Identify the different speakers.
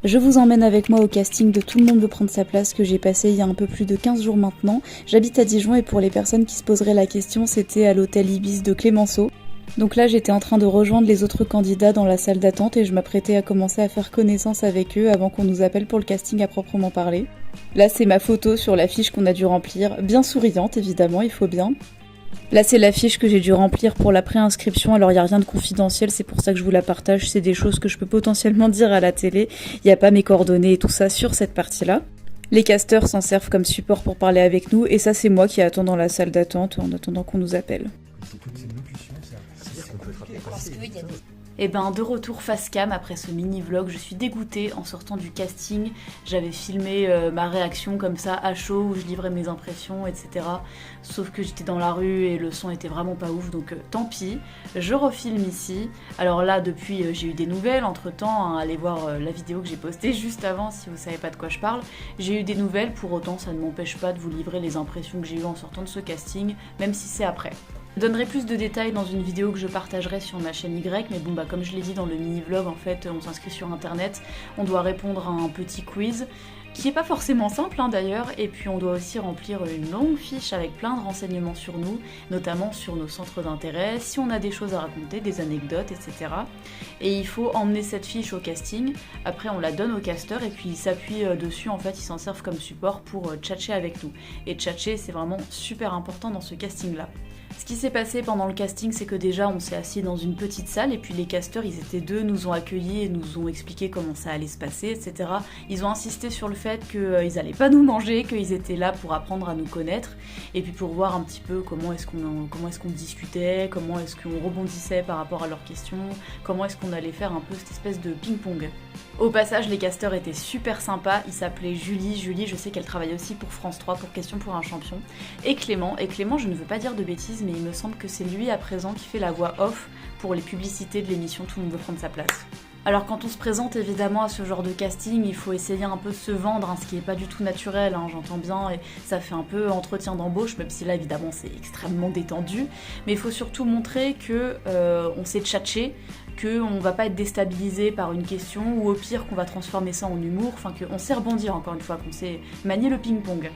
Speaker 1: Je vous emmène avec moi au casting de Tout le monde veut prendre sa place que j'ai passé il y a un peu plus de 15 jours maintenant. J'habite à Dijon et pour les personnes qui se poseraient la question, c'était à l'hôtel Ibis de Clémenceau. Donc là, j'étais en train de rejoindre les autres candidats dans la salle d'attente et je m'apprêtais à commencer à faire connaissance avec eux avant qu'on nous appelle pour le casting à proprement parler. Là, c'est ma photo sur la fiche qu'on a dû remplir, bien souriante évidemment, il faut bien. Là, c'est la fiche que j'ai dû remplir pour la préinscription, alors il n'y a rien de confidentiel, c'est pour ça que je vous la partage, c'est des choses que je peux potentiellement dire à la télé, il n'y a pas mes coordonnées et tout ça sur cette partie-là. Les casteurs s'en servent comme support pour parler avec nous, et ça c'est moi qui attends dans la salle d'attente en attendant qu'on nous appelle. Et ben de retour face cam après ce mini vlog, je suis dégoûtée en sortant du casting. J'avais filmé ma réaction comme ça à chaud où je livrais mes impressions etc. Sauf que j'étais dans la rue et le son était vraiment pas ouf donc tant pis. Je refilme ici. Alors là depuis j'ai eu des nouvelles entre temps, hein, allez voir la vidéo que j'ai postée juste avant si vous savez pas de quoi je parle. J'ai eu des nouvelles, pour autant ça ne m'empêche pas de vous livrer les impressions que j'ai eues en sortant de ce casting, même si c'est après. Je donnerai plus de détails dans une vidéo que je partagerai sur ma chaîne Y, mais bon bah comme je l'ai dit dans le mini-vlog, en fait on s'inscrit sur internet, on doit répondre à un petit quiz, qui est pas forcément simple hein, d'ailleurs, et puis on doit aussi remplir une longue fiche avec plein de renseignements sur nous, notamment sur nos centres d'intérêt, si on a des choses à raconter, des anecdotes, etc. Et il faut emmener cette fiche au casting, après on la donne au casteur et puis ils s'appuient dessus, en fait ils s'en servent comme support pour tchatcher avec nous. Et tchatcher c'est vraiment super important dans ce casting là. Ce qui s'est passé pendant le casting, c'est que déjà on s'est assis dans une petite salle et puis les casteurs, ils étaient deux, nous ont accueillis et nous ont expliqué comment ça allait se passer, etc. Ils ont insisté sur le fait qu'ils allaient pas nous manger, qu'ils étaient là pour apprendre à nous connaître et puis pour voir un petit peu comment est-ce qu'on discutait, comment est-ce qu'on rebondissait par rapport à leurs questions, comment est-ce qu'on allait faire un peu cette espèce de ping-pong. Au passage, les casteurs étaient super sympas, ils s'appelaient Julie, je sais qu'elle travaille aussi pour France 3 pour Question pour un champion, et Clément, je ne veux pas dire de bêtises, mais il me semble que c'est lui à présent qui fait la voix off pour les publicités de l'émission Tout le monde veut prendre sa place. Alors quand on se présente évidemment à ce genre de casting, il faut essayer un peu de se vendre, hein, ce qui est pas du tout naturel, hein, j'entends bien, et ça fait un peu entretien d'embauche, même si là évidemment c'est extrêmement détendu, mais il faut surtout montrer que on sait tchatcher, qu'on va pas être déstabilisé par une question, ou au pire qu'on va transformer ça en humour, enfin qu'on sait rebondir encore une fois, qu'on sait manier le ping-pong.